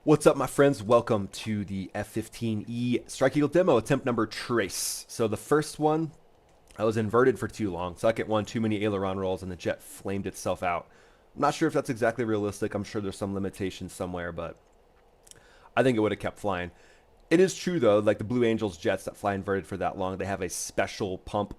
What's up, my friends? Welcome to the F-15E Strike Eagle demo, attempt number trace. So the first one, I was inverted for too long. Second one, too many aileron rolls, and the jet flamed itself out. I'm not sure if that's exactly realistic. I'm sure there's some limitations somewhere, but I think it would have kept flying. It is true, though, like the Blue Angels jets that fly inverted for that long, they have a special pump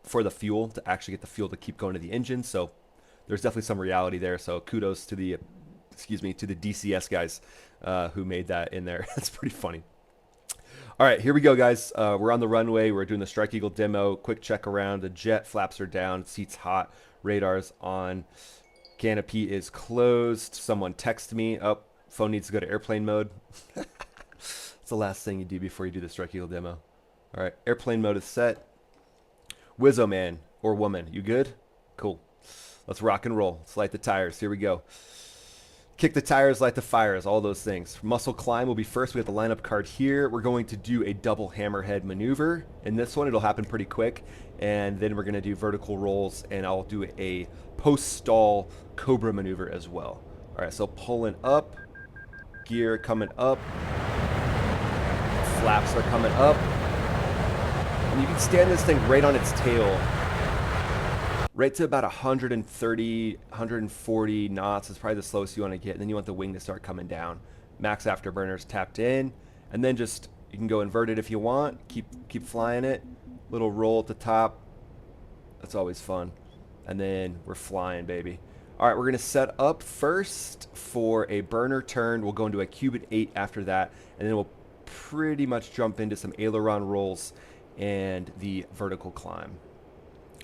for the fuel to actually get the fuel to keep going to the engine. So there's definitely some reality there. So kudos to the to the DCS guys who made that in there. That's pretty funny. All right, here we go, guys. We're on the runway. We're doing the Strike Eagle demo. Quick check around. The jet flaps are down. Seats hot. Radar's on. Canopy is closed. Someone text me. Oh, phone needs to go to airplane mode. It's the last thing you do before you do the Strike Eagle demo. All right, airplane mode is set. Wizzo man or woman, you good? Cool. Let's rock and roll. Let's light the tires. Here we go. Kick the tires, light the fires, all those things. Muscle climb will be first. We have the lineup card here. We're going to do a double hammerhead maneuver. In this one, it'll happen pretty quick. And then we're going to do vertical rolls, and I'll do a post-stall Cobra maneuver as well. All right, so pulling up, gear coming up, flaps are coming up. And you can stand this thing right on its tail. Right to about 130, 140 knots is probably the slowest you want to get. And then you want the wing to start coming down. Max afterburners tapped in. And then just, you can go inverted if you want. Keep flying it. Little roll at the top. That's always fun. And then we're flying, baby. All right, we're going to set up first for a burner turn. We'll go into a Cuban 8 after that. And then we'll pretty much jump into some aileron rolls and the vertical climb.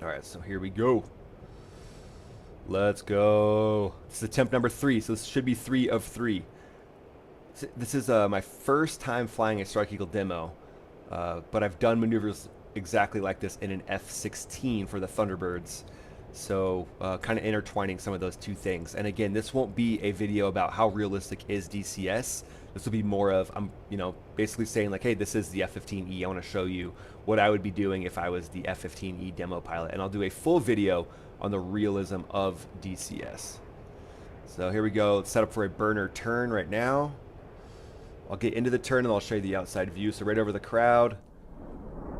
All right, so here we go. Let's go. This is attempt number 3, so this should be 3 of 3. This is my first time flying a Strike Eagle demo, but I've done maneuvers exactly like this in an F-16 for the Thunderbirds. So kind of intertwining some of those two things. And again, this won't be a video about how realistic is DCS. This will be more of, I'm basically saying like, hey, this is the F-15E. I want to show you what I would be doing if I was the F-15E demo pilot. And I'll do a full video on the realism of DCS. So here we go. Let's set up for a burner turn right now. I'll get into the turn and I'll show you the outside view. So right over the crowd,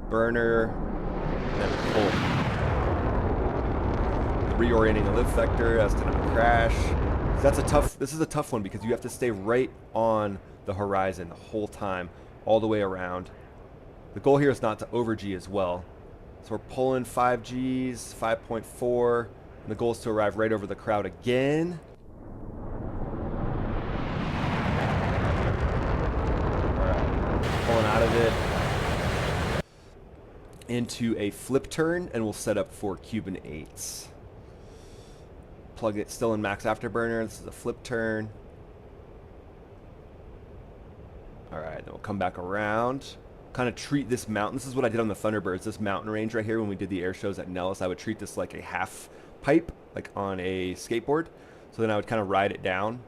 burner, and then pull. Reorienting the lift vector as to not crash. This is a tough one because you have to stay right on the horizon the whole time, all the way around. The goal here is not to over G as well. So we're pulling 5 Gs, 5.4, and the goal is to arrive right over the crowd again. All right, pulling out of it into a flip turn, and we'll set up for Cuban 8s. Plug it still in max afterburner. This is a flip turn. All right, then we'll come back around. Kind of treat this mountain. This is what I did on the Thunderbirds. This mountain range right here when we did the air shows at Nellis, I would treat this like a half pipe, like on a skateboard. So then I would kind of ride it down,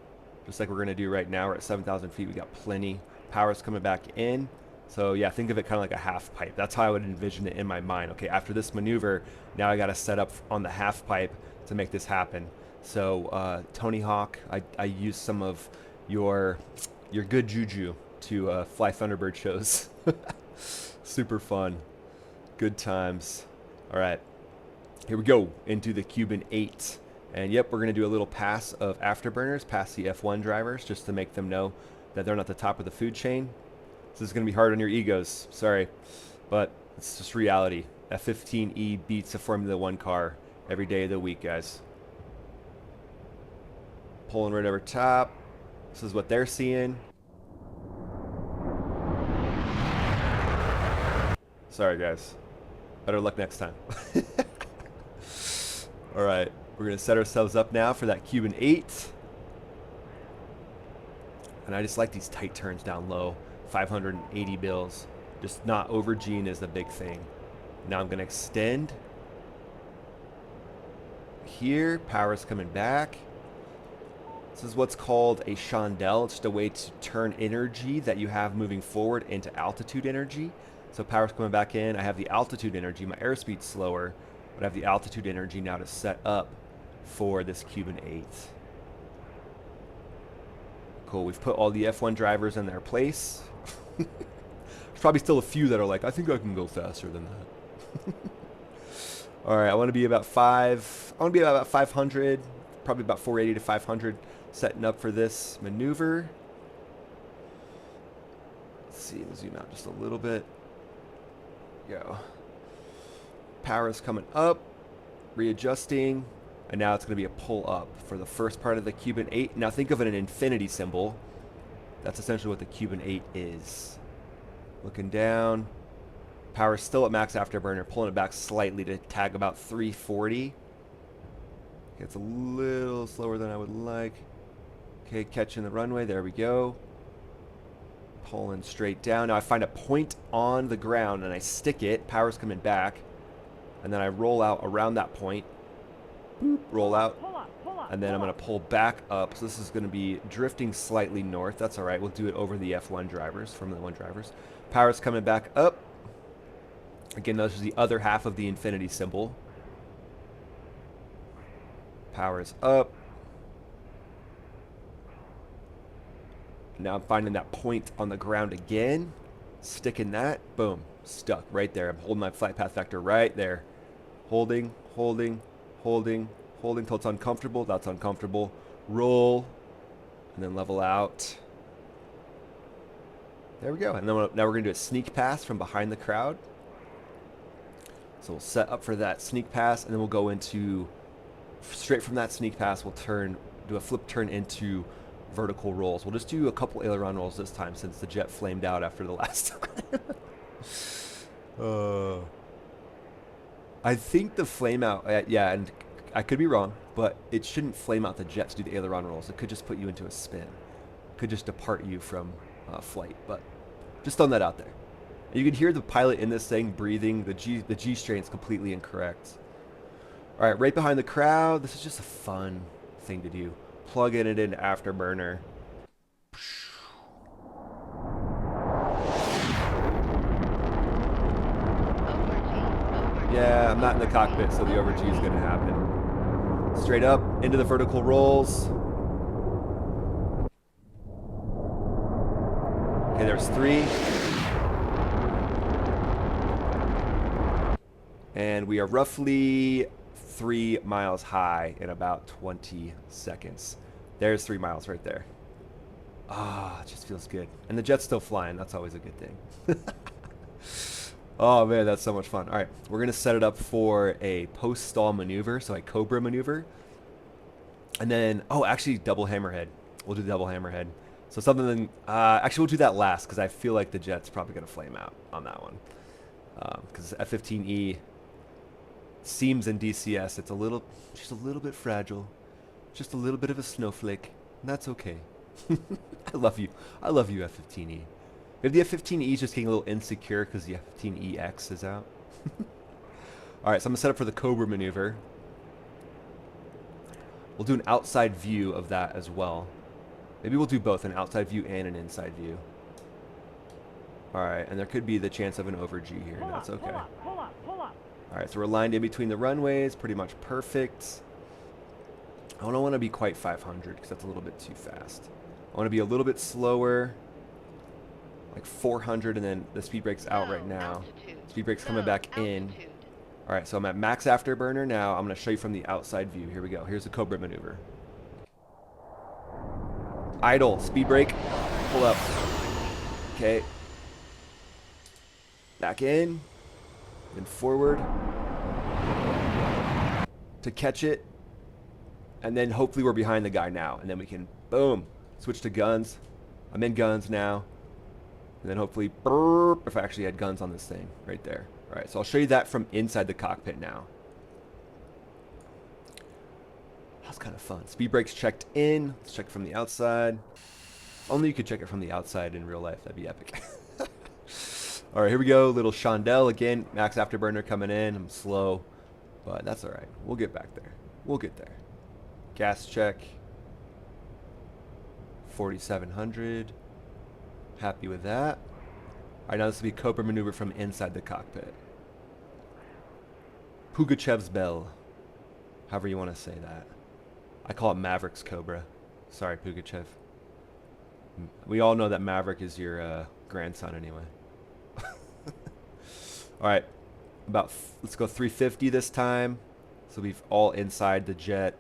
just like we're going to do right now. We're at 7,000 feet. We got plenty. Power's coming back in. So yeah, think of it kind of like a half pipe. That's how I would envision it in my mind. Okay, after this maneuver, now I got to set up on the half pipe to make this happen. So Tony Hawk, I used some of your good juju to fly Thunderbird shows. Super fun. Good times. All right, here we go into the Cuban 8. And yep, we're going to do a little pass of afterburners past the F1 drivers just to make them know that they're not the top of the food chain. This is going to be hard on your egos. Sorry, but it's just reality. F-15E beats a Formula 1 car every day of the week, guys. Pulling right over top. This is what they're seeing. Sorry, guys. Better luck next time. All right, we're going to set ourselves up now for that Cuban 8. And I just like these tight turns down low. 580 bills. Just not over G'ing is the big thing. Now I'm going to extend. Here, power's coming back. This is what's called a chandelle. It's just a way to turn energy that you have moving forward into altitude energy. So power's coming back in. I have the altitude energy. My airspeed's slower, but I have the altitude energy now to set up for this Cuban 8. Cool. We've put all the F1 drivers in their place. There's probably still a few that are like, I think I can go faster than that. All right, I want to be about 500, probably about 480 to 500, setting up for this maneuver. Let's see, we'll zoom out just a little bit. Go. Power is coming up, readjusting, and now it's going to be a pull up for the first part of the Cuban 8. Now think of it an infinity symbol. That's essentially what the Cuban 8 is. Looking down. Power still at max afterburner, pulling it back slightly to tag about 340. Gets a little slower than I would like. Okay, catching the runway. There we go. Pulling straight down. Now I find a point on the ground and I stick it. Power's coming back. And then I roll out around that point. Boop, roll out. And then I'm going to pull back up. So this is going to be drifting slightly north. That's all right. We'll do it over the F1 drivers, Formula 1 drivers. Power's coming back up. Again, this is the other half of the infinity symbol. Power is up. Now I'm finding that point on the ground again. Sticking that. Boom. Stuck right there. I'm holding my flight path vector right there. Holding, holding, holding, holding till it's uncomfortable. That's uncomfortable. Roll. And then level out. There we go. And then now we're going to do a sneak pass from behind the crowd. So we'll set up for that sneak pass, and then we'll go into, straight from that sneak pass, we'll do a flip turn into vertical rolls. We'll just do a couple aileron rolls this time since the jet flamed out after the last time. I think the flame out, yeah, and I could be wrong, but it shouldn't flame out the jet to do the aileron rolls. It could just put you into a spin. It could just depart you from flight, but just throwing that out there. You can hear the pilot in this thing breathing. The G strain is completely incorrect. All right, right behind the crowd. This is just a fun thing to do. Plugging it into afterburner. Yeah, I'm not in the cockpit, so the overg is going to happen. Straight up into the vertical rolls. Okay, there's 3. And we are roughly 3 miles high in about 20 seconds. There's 3 miles right there. Ah, it just feels good. And the jet's still flying. That's always a good thing. Oh, man, that's so much fun. All right, we're going to set it up for a post-stall maneuver, so a Cobra maneuver. And then, oh, actually, double hammerhead. We'll do double hammerhead. So something, actually, we'll do that last because I feel like the jet's probably going to flame out on that one. Because F-15E seems in DCS, it's just a little bit fragile. Just a little bit of a snowflake. And that's okay. I love you. I love you, F-15E. Maybe the F-15E is just getting a little insecure because the F-15EX is out. Alright, so I'm going to set up for the Cobra maneuver. We'll do an outside view of that as well. Maybe we'll do both, an outside view and an inside view. Alright, and there could be the chance of an overg here, and that's okay. Alright, so we're lined in between the runways, pretty much perfect. I don't want to be quite 500 because that's a little bit too fast. I want to be a little bit slower, like 400, and then the speed brake's out right now. Speed brake's coming back in. Alright, so I'm at max afterburner now. I'm going to show you from the outside view. Here we go. Here's the Cobra maneuver. Idle, speed brake, pull up. Okay. Back in, then forward to catch it, and then hopefully we're behind the guy now, and then we can, boom, switch to guns. I'm in guns now, and then hopefully, burp, if I actually had guns on this thing right there. All right, so I'll show you that from inside the cockpit now. That's kind of fun. Speed brake's checked in. Let's check from the outside. Only you could check it from the outside in real life. That'd be epic. All right, here we go. Little Chandelle again. Max afterburner coming in. I'm slow, but that's all right. We'll get back there. We'll get there. Gas check. 4,700. Happy with that. All right, now this will be Cobra maneuver from inside the cockpit. Pugachev's bell. However you want to say that. I call it Maverick's Cobra. Sorry, Pugachev. We all know that Maverick is your grandson anyway. All right, let's go 350 this time. So we've all inside the jet.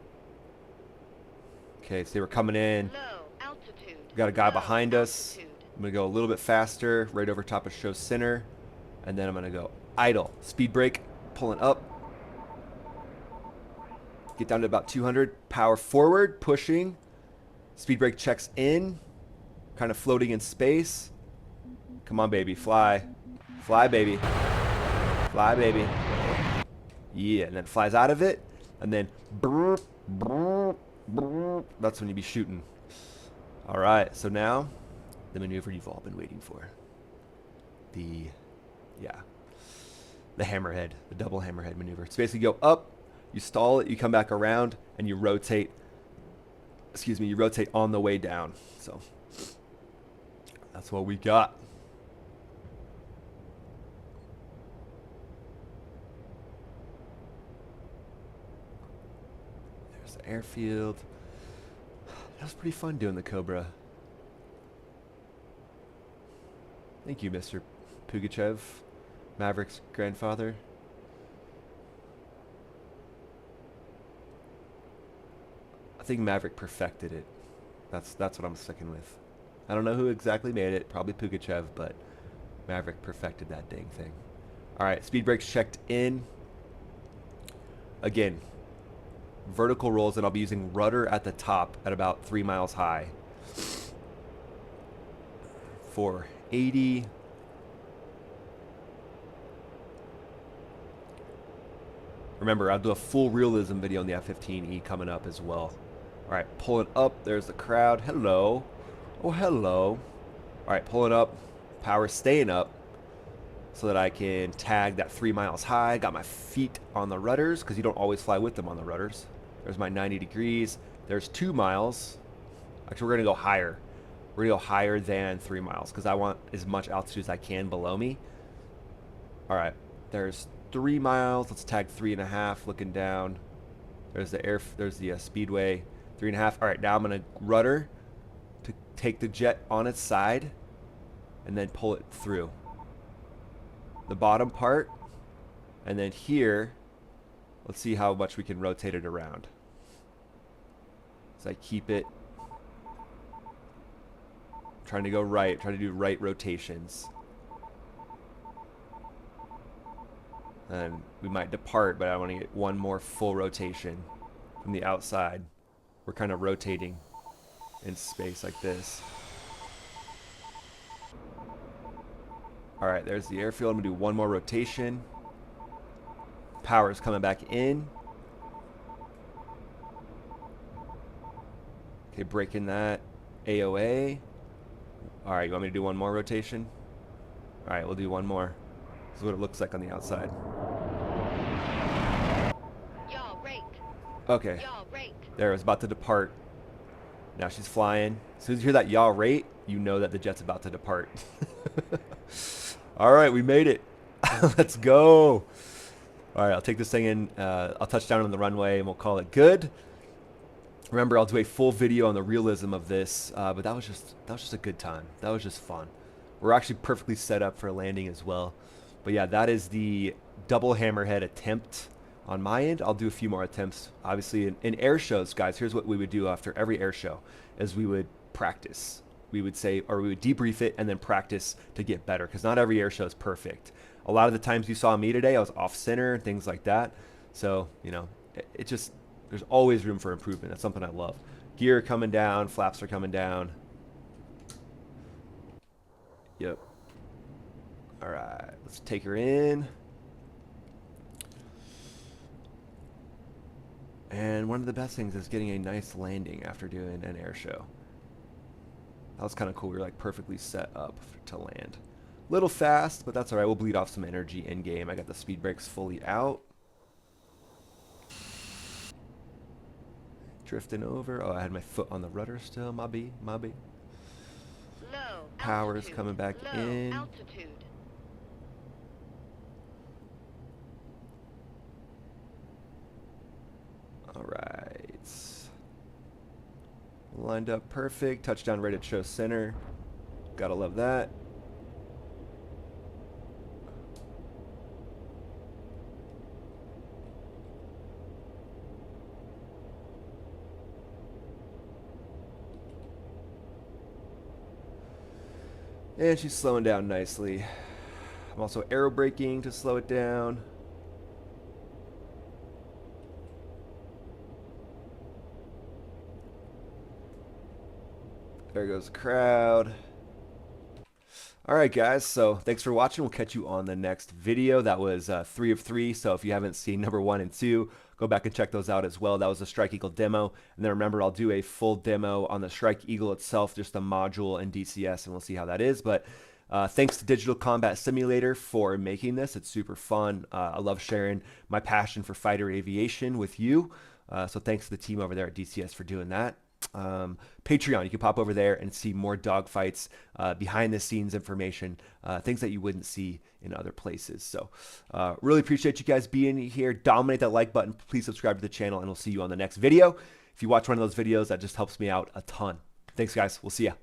Okay, so they were coming in. Low altitude. We got a guy Low behind us. altitude. I'm gonna go a little bit faster, right over top of show center, and then I'm gonna go idle, speed brake, pulling up. Get down to about 200. Power forward, pushing. Speed brake checks in, kind of floating in space. Come on, baby, fly, fly, baby, fly, baby. Yeah, and then flies out of it, and then brrr, brrr, brrr. That's when you be shooting. All right, so now the maneuver you've all been waiting for. The hammerhead, the double hammerhead maneuver. It's basically go up, you stall it, you come back around, and you rotate. Excuse me, you rotate on the way down. So that's what we got. There's the airfield. That was pretty fun doing the Cobra. Thank you, Mr. Pugachev, Maverick's grandfather. I think Maverick perfected it. That's what I'm sticking with. I don't know who exactly made it. Probably Pugachev, but Maverick perfected that dang thing. All right, speed brakes checked in. Again, vertical rolls, and I'll be using rudder at the top at about 3 miles high. 480. Remember, I'll do a full realism video on the F-15E coming up as well. All right, pulling up. There's the crowd. Hello. Oh, hello. All right, pulling up. Power staying up so that I can tag that 3 miles high. Got my feet on the rudders because you don't always fly with them on the rudders. There's my 90 degrees. There's 2 miles. Actually, we're going to go higher. We're going to go higher than 3 miles because I want as much altitude as I can below me. All right, there's 3 miles. Let's tag 3.5. Looking down. There's the speedway. 3.5. All right, now I'm gonna rudder to take the jet on its side, and then pull it through the bottom part, and then here, let's see how much we can rotate it around. So I keep it trying to go right, trying to do right rotations. And we might depart, but I want to get one more full rotation from the outside. We're kind of rotating in space like this. All right, there's the airfield. I'm gonna do one more rotation. Power's coming back in. Okay, breaking that. AOA. All right, you want me to do one more rotation? All right, we'll do one more. This is what it looks like on the outside. Yaw rate. Okay. Yaw rate. There, it was about to depart. Now she's flying. As soon as you hear that yaw rate, you know that the jet's about to depart. All right, we made it. Let's go. All right, I'll take this thing in. I'll touch down on the runway, and we'll call it good. Remember, I'll do a full video on the realism of this, but that was just a good time. That was just fun. We're actually perfectly set up for a landing as well. But yeah, that is the double hammerhead attempt on my end. I'll do a few more attempts. Obviously, in air shows, guys, here's what we would do after every air show, is we would practice. We would say, or we would debrief it and then practice to get better, because not every air show is perfect. A lot of the times you saw me today, I was off center, things like that. So, you know, it just, there's always room for improvement. That's something I love. Gear coming down, flaps are coming down. Yep. All right, let's take her in. And one of the best things is getting a nice landing after doing an air show. That was kind of cool. We were like perfectly set up to land. Little fast, but that's all right. We'll bleed off some energy in game. I got the speed brakes fully out. Drifting over. Oh, I had my foot on the rudder still. My B. Low Power's altitude. coming back Low in. altitude. All right. Lined up perfect. Touchdown right at show center. Gotta love that. And she's slowing down nicely. I'm also aero braking to slow it down. There goes the crowd. All right, guys. So thanks for watching. We'll catch you on the next video. That was 3 of 3. So if you haven't seen number 1 and 2, go back and check those out as well. That was a Strike Eagle demo. And then remember, I'll do a full demo on the Strike Eagle itself, just the module and DCS, and we'll see how that is. But thanks to Digital Combat Simulator for making this. It's super fun. I love sharing my passion for fighter aviation with you. So thanks to the team over there at DCS for doing that. Patreon, you can pop over there and see more dogfights, behind the scenes information, things that you wouldn't see in other places. So really appreciate you guys being here. Dominate that like button. Please subscribe to the channel, and we'll see you on the next video. If you watch one of those videos, that just helps me out a ton. Thanks, guys. We'll see ya.